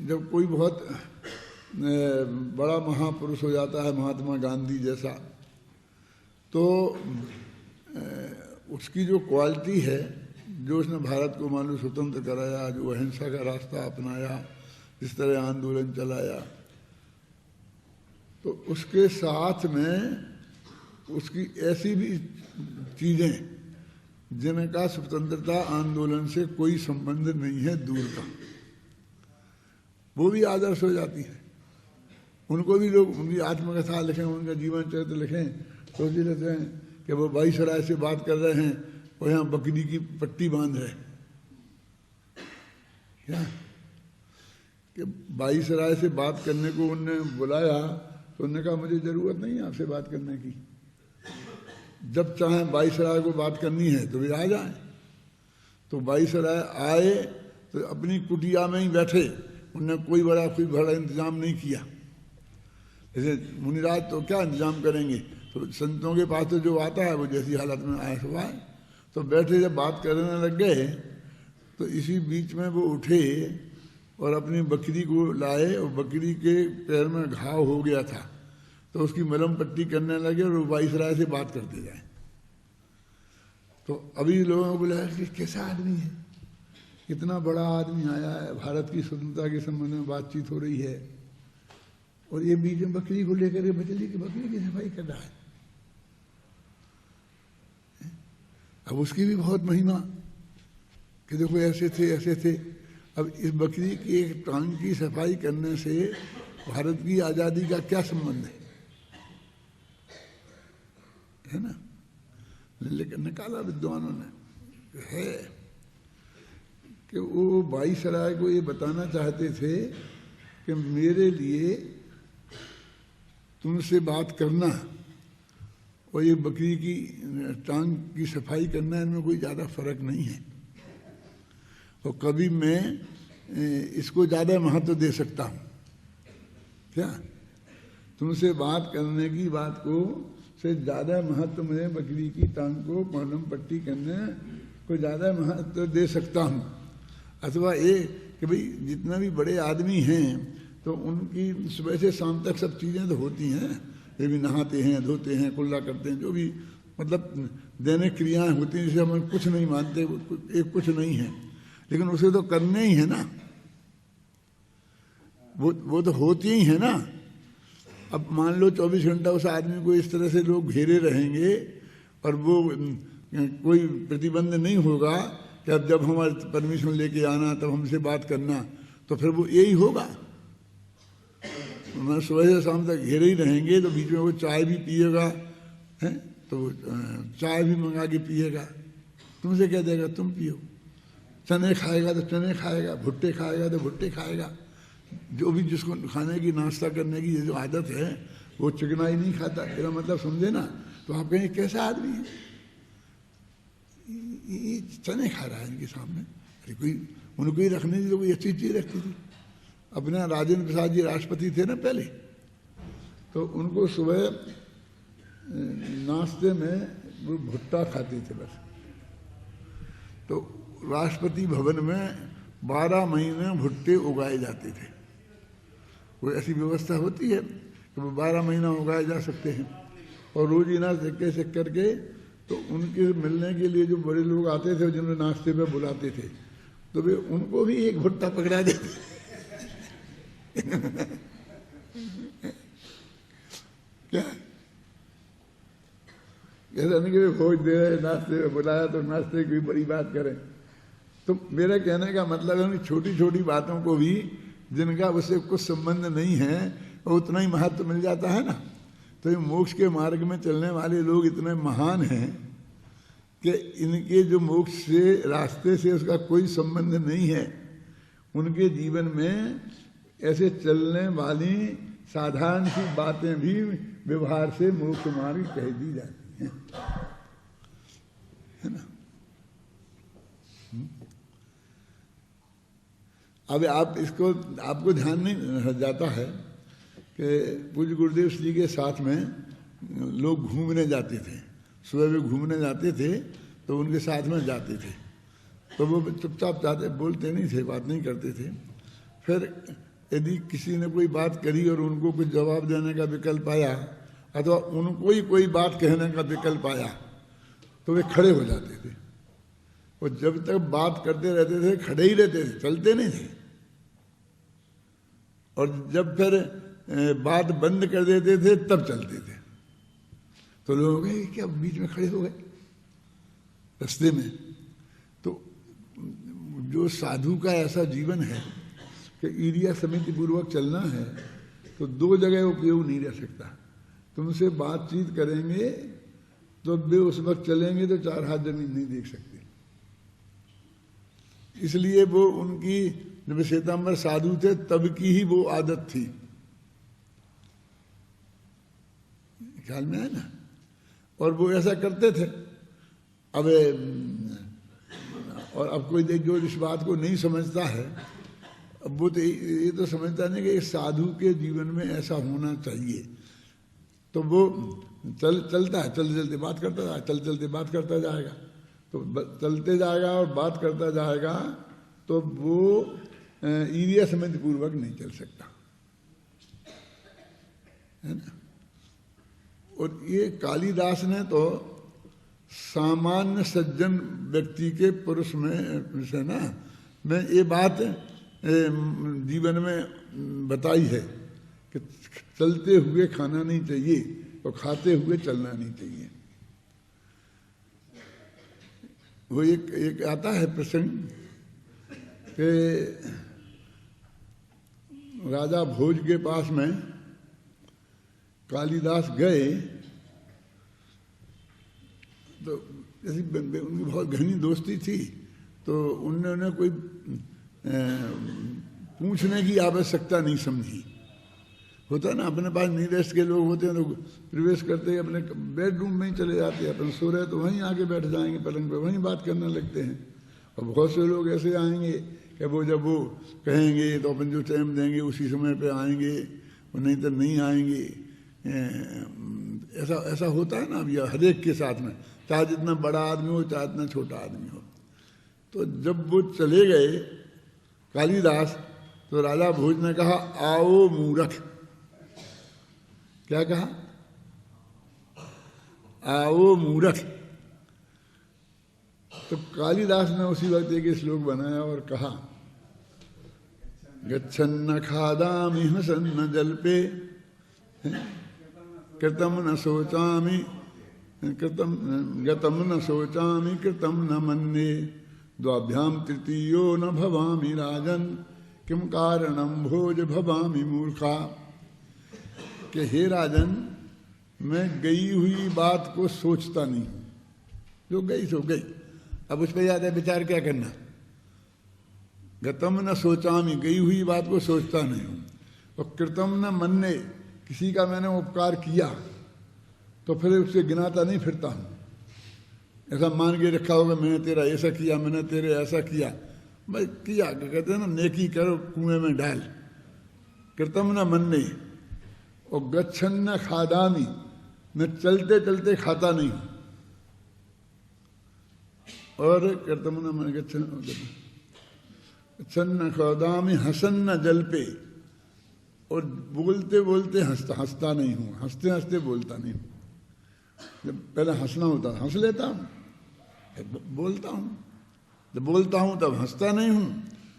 जब कोई बहुत बड़ा महापुरुष हो जाता है, महात्मा गांधी जैसा, तो उसकी जो क्वालिटी है, जो उसने भारत को मान लो स्वतंत्र कराया, जो अहिंसा का रास्ता अपनाया, जिस तरह आंदोलन चलाया, तो उसके साथ में उसकी ऐसी भी चीज़ें जिनका स्वतंत्रता आंदोलन से कोई संबंध नहीं है, दूर का, वो भी आदर्श हो जाती है। उनको भी लोग उनकी आत्मकथा लिखें, उनका जीवन चरित्र लिखें, सोच लेते हैं कि वो वायसराय से बात कर रहे हैं और यहाँ बकरी की पट्टी बांध रहे, क्या कि वायसराय से बात करने को उनने बुलाया, तो उन्होंने कहा मुझे ज़रूरत नहीं है आपसे बात करने की, जब चाहें वायसराय को बात करनी है तो वे आ जाएं। तो वायसराय आए तो अपनी कुटिया में ही बैठे, उन्होंने कोई बड़ा इंतजाम नहीं किया। जैसे मुनिराज तो क्या इंतजाम करेंगे, तो संतों के पास तो जो आता है वो जैसी हालत में आए सो आए। तो बैठे जब बात करने लग गए तो इसी बीच में वो उठे और अपनी बकरी को लाए, और बकरी के पैर में घाव हो गया था, तो उसकी मलहम पट्टी करने लगे और वायसराय से बात करते जाए। तो अभी लोगों को बोला कि कैसा आदमी है, कितना बड़ा आदमी आया है, भारत की स्वतंत्रता के संबंध में बातचीत हो रही है, और ये बीच में बकरी को लेकर बचली की बकरी की सफाई कर रहा है। अब उसकी भी बहुत महिमा कि देखो ऐसे थे ऐसे थे। अब इस बकरी की एक टांग की सफाई करने से भारत की आज़ादी का क्या संबंध है ना? लेकिन निकाला विद्वानों ने है कि वो वायसराय को ये बताना चाहते थे कि मेरे लिए तुमसे बात करना और ये बकरी की टांग की सफाई करना, इनमें कोई ज़्यादा फर्क नहीं है, और कभी मैं इसको ज़्यादा महत्व दे सकता हूँ। क्या तुमसे बात करने की बात को से ज़्यादा महत्व मैं बकरी की टांग को मलहम पट्टी करने को ज़्यादा महत्व दे सकता हूँ। अथवा ये कि भाई जितना भी बड़े आदमी हैं तो उनकी सुबह से शाम तक सब चीज़ें तो होती हैं, ये भी नहाते हैं, धोते हैं, कुल्ला करते हैं, जो भी मतलब दैनिक क्रियाएं होती हैं जिसे हम कुछ नहीं मानते, एक कुछ नहीं है, लेकिन उसे तो करने ही है ना, वो तो होती ही है ना। अब मान लो 24 घंटा उस आदमी को इस तरह से लोग घेरे रहेंगे और वो कोई प्रतिबंध नहीं होगा कि अब जब हमारे परमिशन लेके आना तब हमसे बात करना, तो फिर वो यही होगा। मैं सुबह से शाम तक घेरे ही रहेंगे, तो बीच में वो चाय भी पिएगा, है तो चाय भी मंगा के पिएगा, तुमसे कह देगा तुम पियो, चने खाएगा तो चने खाएगा, भुट्टे खाएगा तो भुट्टे खाएगा, जो भी जिसको खाने की नाश्ता करने की जो आदत है वो चिकना ही नहीं खाता। मेरा मतलब समझे ना? तो आप कहें कैसा आदमी है, ये चने खा रहा है इनके सामने, अरे कोई उनको ही रखने दी तो कोई अच्छी चीज़ रखती थी। अपने राजेंद्र प्रसाद जी राष्ट्रपति थे ना पहले, तो उनको सुबह नाश्ते में वो भुट्टा खाते थे बस। तो राष्ट्रपति भवन में 12 महीने भुट्टे उगाए जाते थे, कोई ऐसी व्यवस्था होती है कि वो 12 महीना उगाए जा सकते हैं। और रोजीना सिक्के से करके तो उनके मिलने के लिए जो बड़े लोग आते थे जिन्हें नाश्ते पे बुलाते थे, तो वे उनको भी एक भुट्टा पकड़ा देते क्या ऐसा नहीं कि भोज दे रहे नाश्ते में बुलाया तो नाश्ते की बड़ी बात करें। तो मेरा कहने का मतलब है छोटी छोटी बातों को भी जिनका उससे कुछ संबंध नहीं है और उतना ही महत्व मिल जाता है ना। तो ये मोक्ष के मार्ग में चलने वाले लोग इतने महान हैं कि इनके जो मोक्ष से रास्ते से उसका कोई संबंध नहीं है, उनके जीवन में ऐसे चलने वाली साधारण सी बातें भी व्यवहार से मोक्ष मार्ग कह दी जाती हैं, है ना। अब आप इसको आपको ध्यान नहीं जाता है कि पूज्य गुरुदेव श्री के साथ में लोग घूमने जाते थे, सुबह भी घूमने जाते थे तो उनके साथ में जाते थे, तो वो चुपचाप जाते, बोलते नहीं थे, बात नहीं करते थे। फिर यदि किसी ने कोई बात करी और उनको कुछ जवाब देने का विकल्प आया अथवा उनको ही कोई बात कहने का विकल्प आया तो वे खड़े हो जाते थे। और जब तक बात करते रहते थे खड़े ही रहते थे, चलते नहीं थे। और जब फिर बात बंद कर देते थे तब चलते थे। तो लोग गए क्या बीच में खड़े हो गए रास्ते में। तो जो साधु का ऐसा जीवन है कि ईर्ष्या समिति पूर्वक चलना है तो दो जगह उपयोग नहीं रह सकता। तुमसे बातचीत करेंगे तो वे उस वक्त चलेंगे तो 4 हाथ जमीन नहीं देख सकते। इसलिए वो उनकी जब श्वेतांबर साधु थे तब की ही वो आदत थी। ख्याल में है ना। और वो ऐसा करते थे। अब और अब कोई जो इस बात को नहीं समझता है अब वो तो ये तो समझता नहीं कि साधु के जीवन में ऐसा होना चाहिए। तो वो चलता है, चलते चलते बात करता जाएगा, चलते चलते बात करता जाएगा। तो चलते जाएगा और बात करता जाएगा तो वो ईर्ष्या समिति पूर्वक नहीं चल सकता है ना। और ये कालिदास ने तो सामान्य सज्जन व्यक्ति के पुरुष में से ना मैं ये बात जीवन में बताई है कि चलते हुए खाना नहीं चाहिए और खाते हुए चलना नहीं चाहिए। वो एक आता है प्रसंग कि राजा भोज के पास में कालिदास गए तो जैसे उनकी बहुत घनी दोस्ती थी तो उन्होंने कोई पूछने की आवश्यकता नहीं समझी। होता है ना अपने पास नीरेस्ट के लोग होते हैं तो प्रवेश करते ही अपने बेडरूम में ही चले जाते हैं। अपन सो रहे तो वहीं आके बैठ जाएंगे पलंग पे, वहीं बात करने लगते हैं। और बहुत से लोग ऐसे आएंगे कि वो जब वो कहेंगे तो अपन जो टाइम देंगे उसी समय पे आएंगे और नहीं तो नहीं आएंगे। ऐसा होता है ना अब यह हर एक के साथ में, चाहे जितना बड़ा आदमी हो चाहे जितना छोटा आदमी हो। तो जब वो चले गए कालिदास तो राजा भोज ने कहा आओ मूर्ख। क्या कहा? आओ मूर्ख। तो कालिदास ने उसी वक्त एक श्लोक बनाया और कहा गच्छन्न खादामि हसन्न जल्पे कृतम न सोचामि गतम न सोचामि कृतम न मन्ये द्वाभ्याम तृतीयो न भवामि राजन किम कारणम भोज भवामि मूर्खा। कि हे राजन मैं गई हुई बात को सोचता नहीं हूं, जो गई सो गई। अब उस पर ज्यादा विचार क्या करना। गतम न सोचामि, गई हुई बात को सोचता नहीं हूं। और कृतम न मन्ये, किसी का मैंने उपकार किया तो फिर उससे गिनाता नहीं फिरता हूं। ऐसा मान के रखा होगा मैंने तेरा ऐसा किया, मैंने तेरे ऐसा किया। भाई किया, कहते हैं ना नेकी करो कुएं में डाल। कृतम न मन्ये। और गच्छन्न खादामि, मैं चलते चलते खाता नहीं हूं। और कृतम न मन गच्छन्न खादामि हसन्न जल्पे। और बोलते बोलते हंसता नहीं हूं, हंसते हंसते बोलता नहीं हूं। जब पहले हंसना होता हंस लेता हूं, बोलता हूं। जब बोलता हूं तब हंसता नहीं हूं,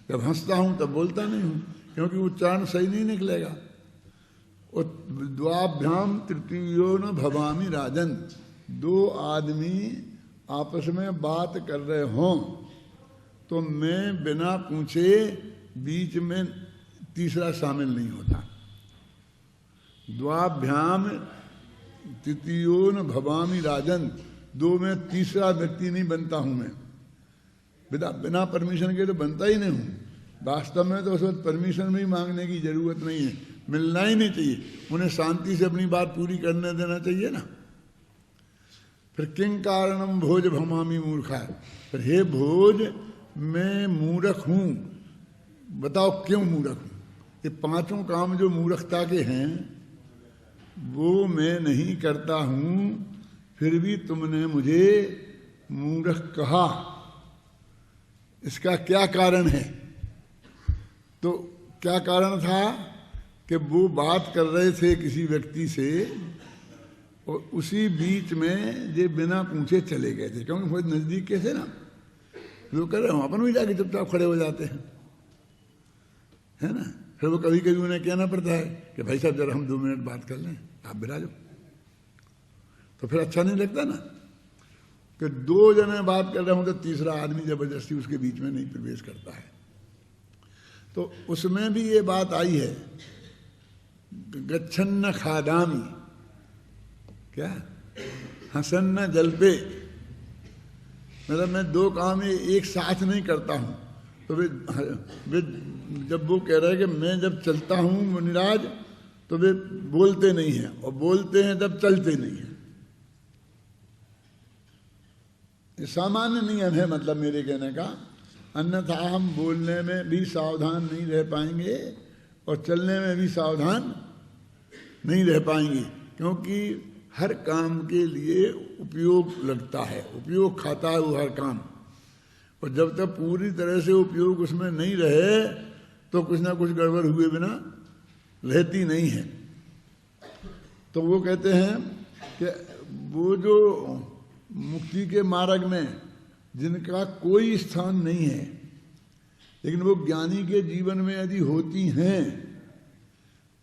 जब हंसता हूं तब बोलता नहीं हूं, क्योंकि उच्चारण सही नहीं निकलेगा। और द्वाभ्याम तृतीयो न भवामि राजन, दो आदमी आपस में बात कर रहे हों तो मैं बिना पूछे बीच में तीसरा शामिल नहीं होता। द्वाभ्याम तृतीयो न भवामि राजन, दो में तीसरा व्यक्ति नहीं बनता हूं मैं। बिना परमिशन के तो बनता ही नहीं हूं। वास्तव में तो उस वक्त परमिशन भी मांगने की जरूरत नहीं है, मिलना ही नहीं चाहिए। उन्हें शांति से अपनी बात पूरी करने देना चाहिए ना। फिर किंग कारणम भोज भवामि मूर्खा, फिर हे भोज मैं मूर्ख हूं। बताओ क्यों मूर्ख हूं। ये पांचों काम जो मूर्खता के हैं वो मैं नहीं करता हूं, फिर भी तुमने मुझे मूर्ख कहा। इसका क्या कारण है? तो क्या कारण था कि वो बात कर रहे थे किसी व्यक्ति से और उसी बीच में ये बिना पूछे चले गए थे, क्योंकि बहुत नजदीक के थे ना। लोग कह रहे हम अपन भी जाके चुपचाप खड़े हो जाते हैं, है ना। फिर वो कभी कभी उन्हें कहना पड़ता है कि भाई साहब जरा हम 2 मिनट बात कर लें, आप बिराजो। तो फिर अच्छा नहीं लगता ना कि 2 जने बात कर रहे हों तो तीसरा आदमी जबरदस्ती उसके बीच में नहीं प्रवेश करता है। तो उसमें भी ये बात आई है, गच्छन्न खादामी, क्या हसन्न जलपे, मतलब मैं 2 काम एक साथ नहीं करता हूं। तो वे जब वो कह रहे हैं कि मैं जब चलता हूं मुनिराज, तो वे बोलते नहीं हैं, और बोलते हैं तब चलते नहीं हैं। ये सामान्य नियम है, मतलब मेरे कहने का। अन्यथा हम बोलने में भी सावधान नहीं रह पाएंगे और चलने में भी सावधान नहीं रह पाएंगे, क्योंकि हर काम के लिए उपयोग लगता है, उपयोग खाता है वो हर काम। और जब तक पूरी तरह से उपयोग उसमें नहीं रहे तो कुछ ना कुछ गड़बड़ हुए बिना रहती नहीं है। तो वो कहते हैं कि वो जो मुक्ति के मार्ग में जिनका कोई स्थान नहीं है, लेकिन वो ज्ञानी के जीवन में यदि होती हैं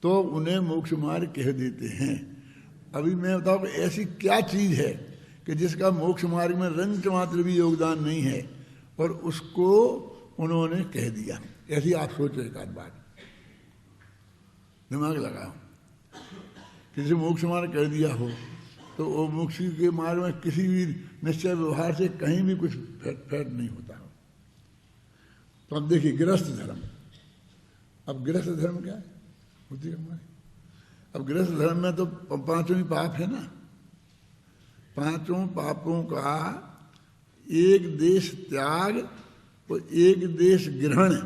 तो उन्हें मोक्ष मार्ग कह देते हैं। अभी मैं बताऊं कि ऐसी क्या चीज है कि जिसका मोक्ष मार्ग में रंच मात्र भी योगदान नहीं है और उसको उन्होंने कह दिया। ऐसी आप सोचो एक आध बार, दिमाग लगाओ। किसी मोक्ष मार्ग कर दिया हो तो वो मोक्ष के मार्ग में किसी भी निश्चय व्यवहार से कहीं भी कुछ फेट नहीं होता हो। तो अब देखिए गृहस्थ धर्म, अब गृहस्थ धर्म क्या है होती है हमारे। अब गृहस्थ धर्म में तो 5 ही पाप है ना। 5 पापों का एक देश त्याग और एक देश ग्रहण,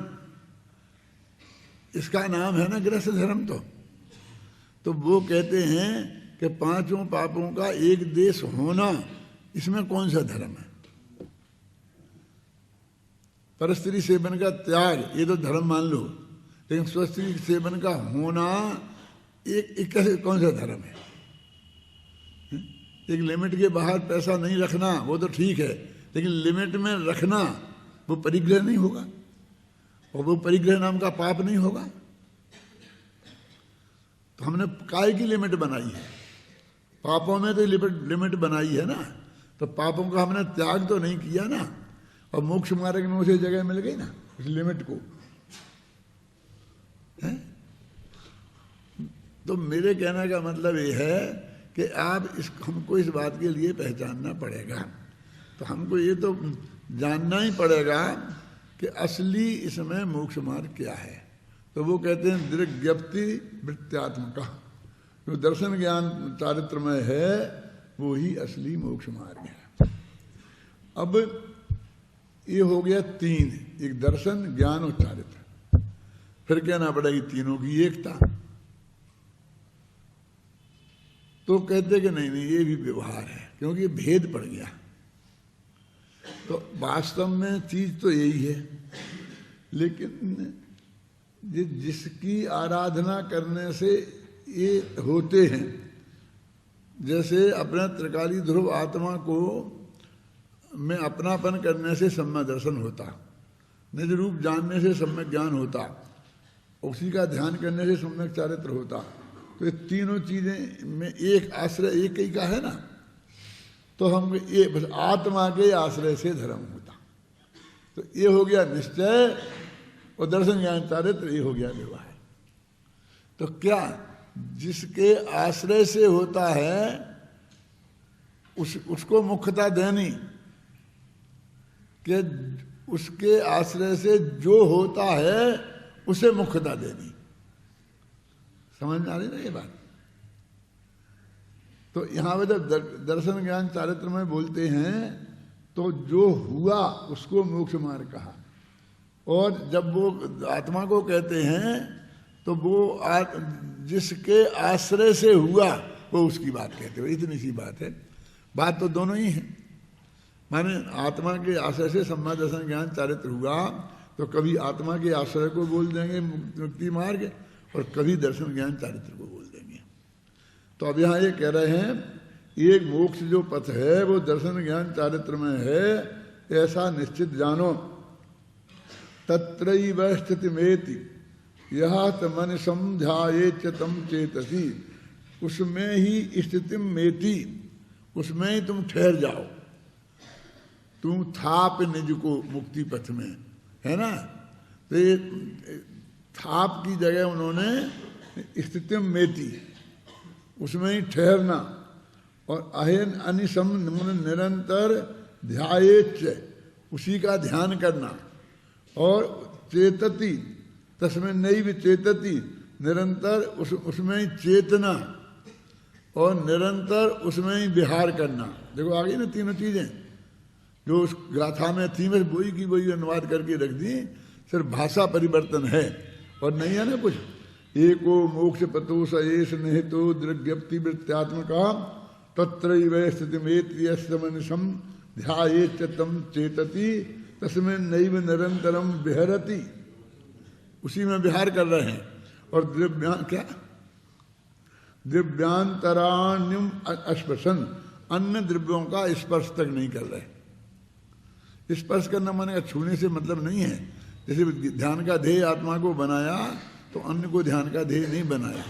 इसका नाम है ना गृहस्थ धर्म। तो वो कहते हैं कि 5 पापों का एक देश होना, इसमें कौन सा धर्म है। परस्त्री सेवन का त्याग ये तो धर्म मान लो, लेकिन स्वस्त्री सेवन का होना एक कौन सा धर्म है। एक लिमिट के बाहर पैसा नहीं रखना वो तो ठीक है, लेकिन लिमिट में रखना वो परिग्रह नहीं होगा, और वो परिग्रह नाम का पाप नहीं होगा। तो हमने काय की लिमिट बनाई है, पापों में तो लिमिट बनाई है ना। तो पापों का हमने त्याग तो नहीं किया ना, और मोक्ष मार्ग में उसे जगह मिल गई ना उस लिमिट को, है? तो मेरे कहने का मतलब ये है कि आप हमको इस बात के लिए पहचानना पड़ेगा। तो हमको ये तो जानना ही पड़ेगा कि असली इसमें मोक्ष मार्ग क्या है। तो वो कहते हैं दृग्ज्ञप्ति वृत्त्यात्मक, जो दर्शन ज्ञान चारित्रमय है वो ही असली मोक्ष मार्ग है। अब ये हो गया 3, एक दर्शन, ज्ञान और चारित्र। फिर कहना पड़ेगी तीनों की एकता। तो कहते कि नहीं ये भी व्यवहार है, क्योंकि भेद पड़ गया। तो वास्तव में चीज तो यही है, लेकिन जिसकी आराधना करने से ये होते हैं, जैसे अपने त्रिकाली ध्रुव आत्मा को में अपनापन करने से सम्यक दर्शन होता, निज रूप जानने से सम्यक ज्ञान होता, उसी का ध्यान करने से सम्यक चारित्र होता। तो ये तीनों चीजें में एक आश्रय एक ही का है ना। तो हम ये बस आत्मा के आश्रय से धर्म होता। तो ये हो गया निश्चय, और दर्शन ज्ञान चारित्र ये हो गया व्यवहार। तो क्या जिसके आश्रय से होता है उसको मुख्यता देनी, कि उसके आश्रय से जो होता है उसे मुख्यता देनी। समझ में आ रही ना ये बात। तो यहां पर जब दर्शन ज्ञान चारित्र में बोलते हैं तो जो हुआ उसको मोक्ष मार्ग कहा, और जब वो आत्मा को कहते हैं तो वो जिसके आश्रय से हुआ वो उसकी बात कहते हो। इतनी सी बात है, बात तो दोनों ही है। माने आत्मा के आश्रय से सम्यक दर्शन ज्ञान चारित्र हुआ तो कभी आत्मा के आश्रय को बोल देंगे मुक्ति मार्ग, और कभी दर्शन ज्ञान चारित्र को बोल देंगे। तो अब यहाँ ये कह रहे हैं एक मोक्ष जो पथ है वो दर्शन ज्ञान चारित्र में है, ऐसा निश्चित जानो। तत्रैव स्थितिमेति यह मन समझाए तम चेतसी, उसमें ही स्थिति मेति, उसमें ही तुम ठहर जाओ। तुम थाप निज को मुक्ति पथ में, है ना। तो ये थाप की जगह उन्होंने स्थिति मेति, उसमें ही ठहरना। और अहेन अनिसम निरंतर ध्यायेच्च, उसी का ध्यान करना। और चेतति तस्में नैव चेतति, निरंतर उसमें ही चेतना और निरंतर उसमें ही विहार करना। देखो आ गई ना तीनों चीजें जो उस गाथा में थी, बस वही की वही अनुवाद करके रख दी, सिर्फ भाषा परिवर्तन है और नहीं है ना कुछ। एको मोक्ष पतो सएष निहितो दृग्यप्ति वृत्त्यात्मका तत्रैव स्थितिमेत्यस्मनिशं ध्यायेच्च तं चेतति तस्मिन् नैव निरंतरम विहरति, उसी में विहार कर रहे हैं। और द्रव्यांतराण्यम अस्पर्शन, अन्य द्रव्यों का स्पर्श तक नहीं कर रहे। स्पर्श करना माने छूने से मतलब नहीं है। जैसे ध्यान का ध्येय आत्मा को बनाया तो अन्य को ध्यान का ध्येय नहीं बनाया,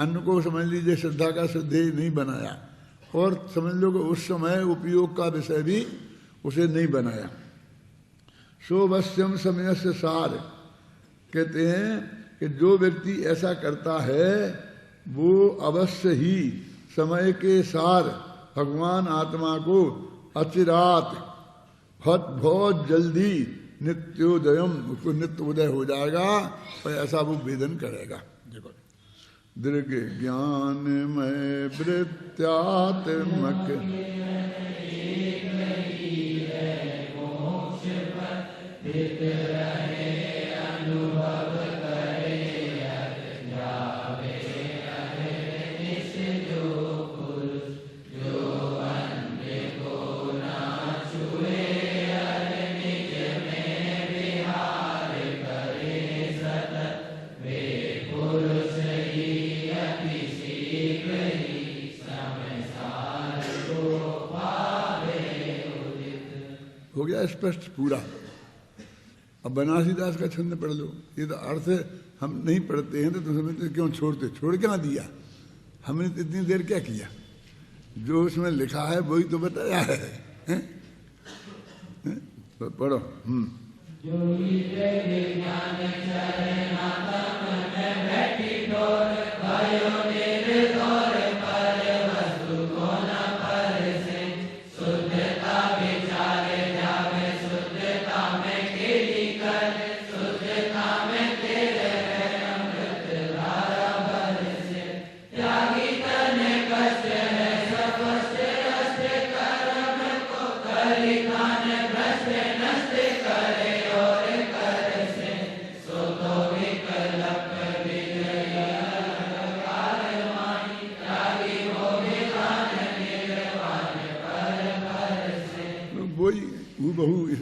अन्य को समझ लीजिए श्रद्धा का ध्येय नहीं बनाया, और समझ लो कि उस समय उपयोग का विषय भी उसे नहीं बनाया। सोवश्यम समय से सार, कहते हैं कि जो व्यक्ति ऐसा करता है वो अवश्य ही समय के सार भगवान आत्मा को अचिरात बहुत जल्दी नित्योदयम, उसको नित्य उदय हो जाएगा और ऐसा वो वेदन करेगा। देखो दृग ज्ञान में वृत्त्यात्मक हो गया स्पष्ट पूरा। अब बनारसीदास का छंद पढ़ लो। ये तो अर्थ हम नहीं पढ़ते हैं तो समझते क्यों छोड़ते, छोड़ क्या दिया हमने, इतनी देर क्या किया, जो उसमें लिखा है वही तो बताया है, हैं? तो पढ़ो।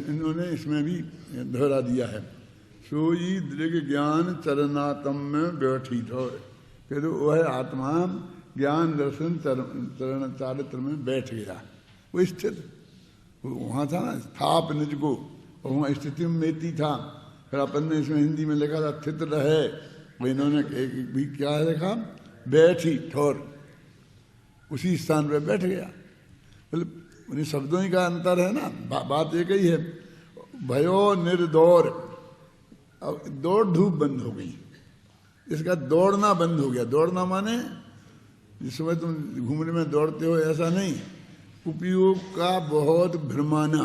इन्होंने इसमें भी दोहरा दिया है। सोई दृग ज्ञान चरणातम में बैठी थो, फिर वह आत्मा ज्ञान दर्शन चरण चारित्र में बैठ गया। वो स्थित वहाँ था ना, स्थाप निज को, और वहाँ स्थिति में मेती था। फिर अपन ने इसमें हिंदी में लिखा था स्थित रहे, वो इन्होंने भी क्या लिखा, बैठी ठोर, उसी स्थान पर बैठ गया। मतलब उन्हीं शब्दों ही का अंतर है ना, बात एक ही है। भयो निर्दौर, अब दौड़ धूप बंद हो गई, इसका दौड़ना बंद हो गया। दौड़ना माने जिस समय तुम घूमने में दौड़ते हो ऐसा नहीं, उपयोग का बहुत भ्रमाना।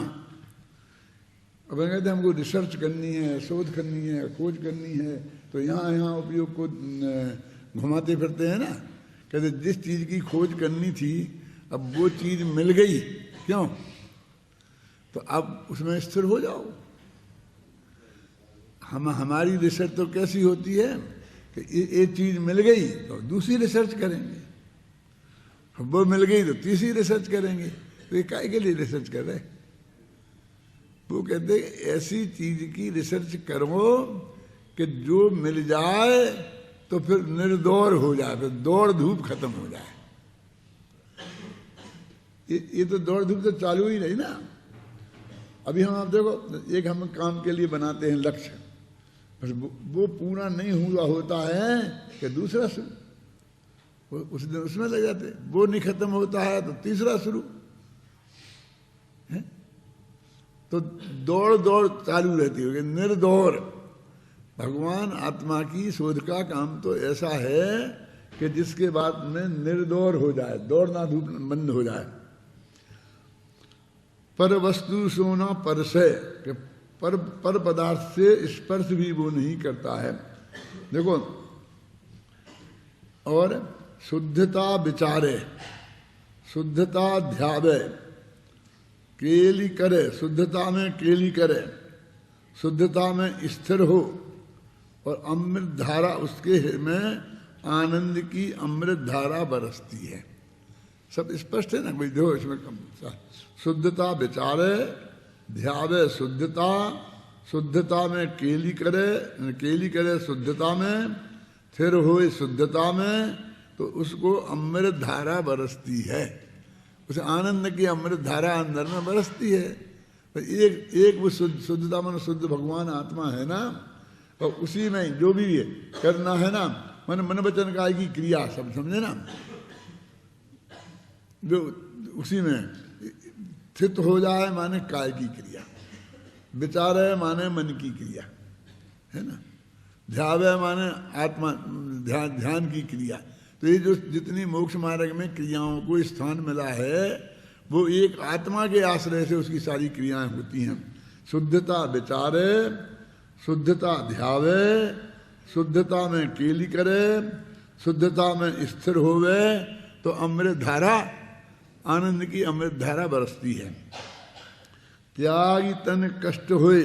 अब कहते हमको रिसर्च करनी है, शोध करनी है, खोज करनी है, तो यहाँ उपयोग को घुमाते फिरते हैं ना। कहते जिस चीज़ की खोज करनी थी अब वो चीज़ मिल गई, क्यों, तो अब उसमें स्थिर हो जाओ। हमारी रिसर्च तो कैसी होती है कि एक चीज़ मिल गई तो दूसरी रिसर्च करेंगे, वो मिल गई तो तीसरी रिसर्च करेंगे। तो ये काय के लिए रिसर्च कर रहे, वो कहते ऐसी चीज की रिसर्च करो कि जो मिल जाए तो फिर निर्दौर हो जाए, फिर दौड़ धूप खत्म हो जाए। ये तो दौड़ धूप तो चालू ही रही ना। अभी हम आप देखो, एक हम काम के लिए बनाते हैं लक्ष्य, बस वो पूरा नहीं हुआ होता है कि दूसरा शुरू, उस दिन उसमें लग जाते, वो नहीं खत्म होता है तो तीसरा शुरू है। तो दौड़ दौड़ चालू रहती होगी, निर्दौर। भगवान आत्मा की शोध का काम तो ऐसा है कि जिसके बाद में निर्दौर हो जाए, दौड़ना धूप बंद हो जाए। पर वस्तु सोना पर से, कि पर पदार्थ से स्पर्श भी वो नहीं करता है। देखो, और शुद्धता विचारे, शुद्धता ध्यावे, केली करे, शुद्धता में केली करे, शुद्धता में स्थिर हो, और अमृत धारा उसके में आनंद की अमृत धारा बरसती है। सब स्पष्ट है ना, कोई देखो इसमें शुद्धता विचारे, ध्यावे शुद्धता, शुद्धता में केली करे शुद्धता में, फिर होए शुद्धता में, तो उसको अमृत धारा बरसती है, उस आनंद की अमृत धारा अंदर में बरसती है। तो एक वो शुद्धता मन शुद्ध भगवान आत्मा है ना, और उसी में जो भी है करना है ना, मन वचन काय की क्रिया, सब समझे ना, जो उसी में स्थित हो जाए माने काय की क्रिया, विचारे माने मन की क्रिया है ना, ध्यावे माने आत्मा ध्यान की क्रिया। तो ये जो जितनी मोक्ष मार्ग में क्रियाओं को स्थान मिला है, वो एक आत्मा के आश्रय से उसकी सारी क्रियाएं होती हैं। शुद्धता विचारे, शुद्धता ध्यावे, शुद्धता में केली करे, शुद्धता में स्थिर होवे, तो अमृत धारा, आनंद की अमृत धारा बरसती है। त्यागी तन कष्ट हुए,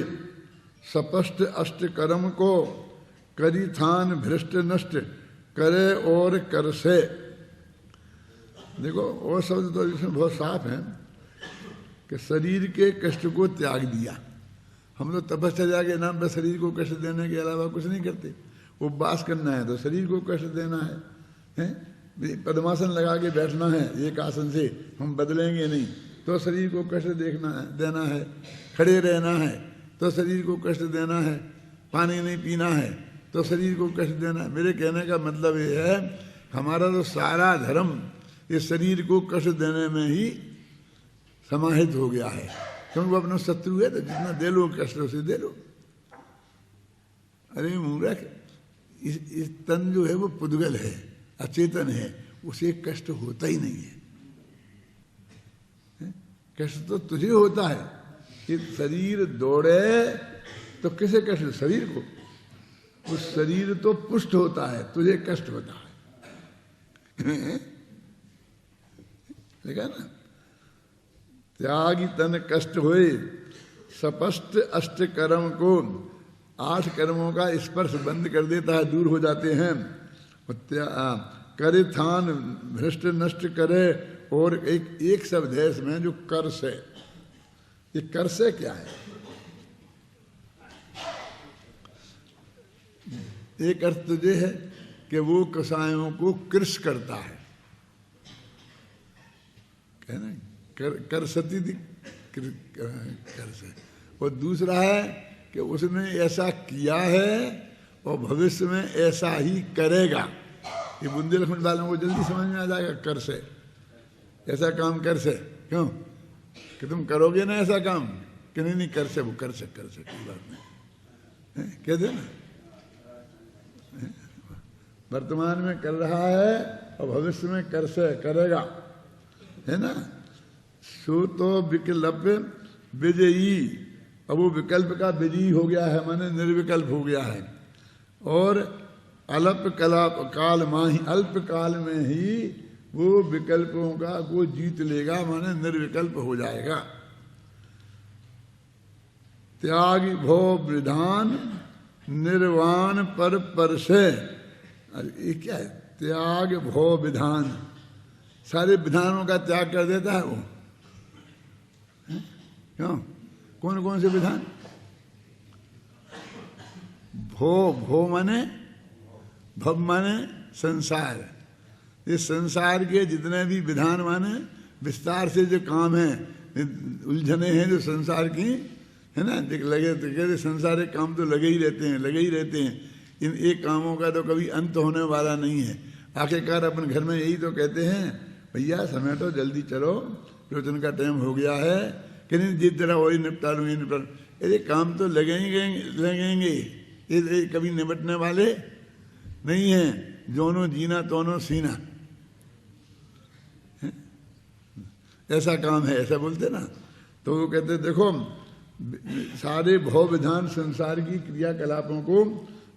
सपष्ट अष्ट कर्म को, करी थान भ्रष्ट नष्ट करे और कर से। देखो और शब्द तो इसमें बहुत साफ है कि शरीर के कष्ट को त्याग दिया। हम लोग तपस्या के नाम पर शरीर को कष्ट देने के अलावा कुछ नहीं करते। उपवास करना है तो शरीर को कष्ट देना है? पद्मासन लगा के बैठना है, एक आसन से हम बदलेंगे नहीं तो शरीर को कष्ट देना है। खड़े रहना है तो शरीर को कष्ट देना है। पानी नहीं पीना है तो शरीर को कष्ट देना है। मेरे कहने का मतलब ये है, हमारा तो सारा धर्म इस शरीर को कष्ट देने में ही समाहित हो गया है, क्योंकि वो अपना शत्रु है, तो जितना दे लो कष्ट उसे दे लो। अरे मूर्ख, इस तन जो है वो पुद्गल है, अचेतन है, उसे कष्ट होता ही नहीं है। कष्ट तो तुझे होता है कि शरीर दौड़े तो किसे कष्ट? शरीर को। उस शरीर तो पुष्ट होता है, तुझे कष्ट होता है। देखा ना, त्यागी तन कष्ट हुए, सपष्ट अष्ट कर्म को, 8 कर्मों का स्पर्श बंद कर देता है, दूर हो जाते हैं। करे थान भ्रष्ट नष्ट करे, और एक शब्द है इसमें जो कर से। ये कर से क्या है? एक अर्थ तो ये है कि वो कसायों को कृष करता है, कहना कर सती थी कर से। और दूसरा है कि उसने ऐसा किया है और भविष्य में ऐसा ही करेगा। ये बुंदेलखंड वालों को जल्दी समझ में आ जाएगा। कर से, ऐसा काम कर से, क्यों कि तुम करोगे ना ऐसा काम, कि नहीं कर से, वो कर से कोई बात नहीं, कहते ना। वर्तमान में कर रहा है और भविष्य में कर से करेगा, है ना। सो तो विकल्प विजयी, अब वो विकल्प का विजयी हो गया है, माने निर्विकल्प हो गया है। और अल्प काल माही, अल्प काल में ही वो विकल्पों का वो जीत लेगा, माने निर्विकल्प हो जाएगा। त्याग भो विधान निर्वाण पर से। अरे ये क्या है? त्याग भो विधान, सारे विधानों का त्याग कर देता है वो, क्यों? कौन कौन से विधान? भो माने भव माने संसार। इस संसार के जितने भी विधान माने विस्तार से जो काम है, उलझने हैं जो संसार की, है ना, लगे तो कहते संसार के काम तो लगे ही रहते हैं, लगे ही रहते हैं। इन एक कामों का तो कभी अंत होने वाला नहीं है। आखिरकार अपन घर में यही तो कहते हैं, भैया समेटो जल्दी चलो, प्रवचन का टाइम हो गया है, कि नहीं जिस तरह वही निपटा लूँ, ये निपटा। अरे काम तो लगेंगे, ये कभी निपटने वाले नहीं हैं। जोनो जीना तोनो सीना, ऐसा काम है, ऐसा बोलते ना। तो वो कहते देखो सारे भव विधान संसार की क्रियाकलापों को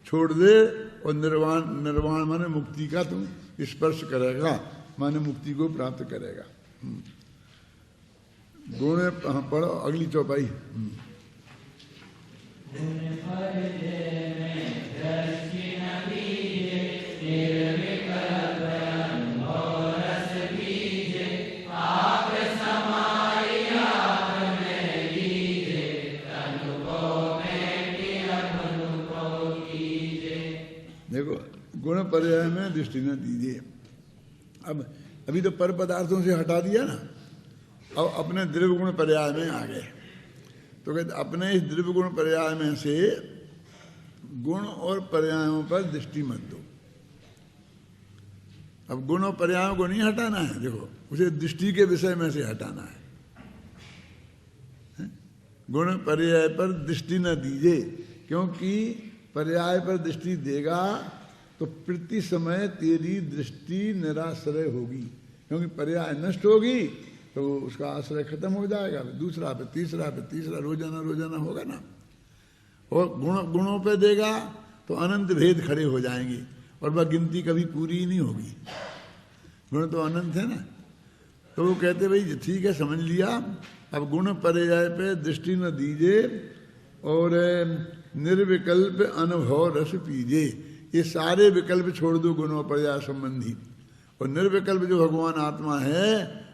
छोड़ दे और निर्वाण माने मुक्ति का तुम स्पर्श करेगा, माने मुक्ति को प्राप्त करेगा। गुण पढ़ो अगली चौपाई। देखो गुण पर्याय में दृष्टि न दीजिए। अब अभी तो पर पदार्थों से हटा दिया ना, अब अपने द्रव्य गुण पर्याय में आ गए। तो कहते अपने इस द्रव्य गुण पर्याय में से गुण और पर्यायों पर दृष्टि मत दो। अब गुण और पर्यायों को नहीं हटाना है, देखो उसे दृष्टि के विषय में से हटाना है। गुण पर्याय पर दृष्टि न दीजिए, क्योंकि पर्याय पर दृष्टि देगा तो प्रति समय तेरी दृष्टि निराश्रय होगी, क्योंकि पर्याय नष्ट होगी तो उसका आश्रय खत्म हो जाएगा। दूसरा पे तीसरा रोजाना होगा ना। और गुणों पे देगा तो अनंत भेद खड़े हो जाएंगे और वह गिनती कभी पूरी ही नहीं होगी। गुण तो अनंत है ना। तो वो कहते भाई ठीक है समझ लिया, अब गुण पर्याय पे दृष्टि न दीजिए और निर्विकल्प अनुभव रस पीजिए। ये सारे विकल्प छोड़ दो गुणों पर्याय संबंधी, और निर्विकल्प जो भगवान आत्मा है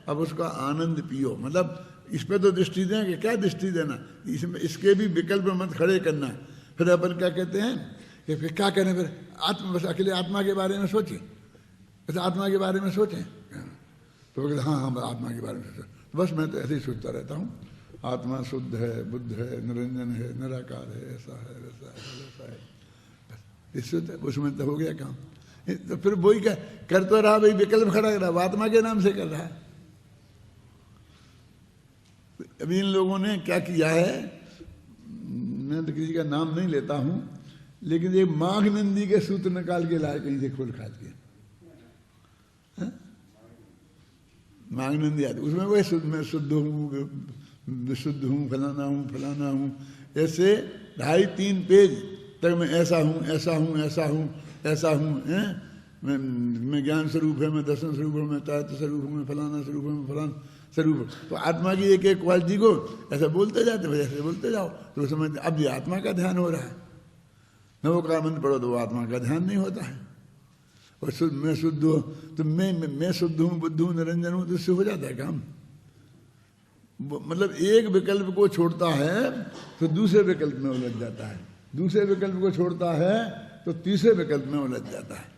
अब उसका आनंद पियो। मतलब इस पे तो दृष्टि दें कि क्या दृष्टि देना, इसमें इसके भी विकल्प मत खड़े करना। फिर अपन क्या कहते हैं कि फिर क्या करें, फिर आत्मा बस अकेले आत्मा के बारे में सोचें, बस आत्मा के बारे में सोचें। तो कहते हाँ आत्मा के बारे में सोचें। तो बस मैं तो ऐसे ही सोचता रहता हूँ, आत्मा शुद्ध है, बुद्ध है, निरंजन है, निराकार है, ऐसा है वैसा है वैसा है, इससे उसमें तो हो गया काम। तो फिर वही क्या कर तो रहा भाई, विकल्प खड़ा कर रहा, आत्मा के नाम से कर रहा है। अभी इन लोगों ने क्या किया है, मैं तो किसी का नाम नहीं लेता हूं, लेकिन ये माघनंदी के सूत्र निकाल के लाए कहीं से खोल खाल के। माघनंदी आदि उसमें वही मैं शुद्ध हूँ फलाना हूँ ऐसे 2.5-3 पेज तक मैं ऐसा हूँ मैं ज्ञान स्वरूप है, मैं दर्शन स्वरूप हूँ, मैं तत्व स्वरूप हूँ, मैं फलाना स्वरूप हूँ, मैं फलाना स्वरूप। तो आत्मा की एक एक क्वालिटी को ऐसा बोलते जाते भाई, ऐसे बोलते जाओ तो समझते अब ये आत्मा का ध्यान हो रहा है। नवोकार मंत्र पढ़ो तो वो आत्मा का ध्यान नहीं होता है। और मैं शुद्ध हूँ तो मैं शुद्ध हूँ, बुद्ध हूँ, निरंजन हूँ, तो इससे हो जाता है काम। मतलब एक विकल्प को छोड़ता है तो दूसरे विकल्प में उलझ जाता है, दूसरे विकल्प को छोड़ता है तो तीसरे विकल्प में उलझ जाता है।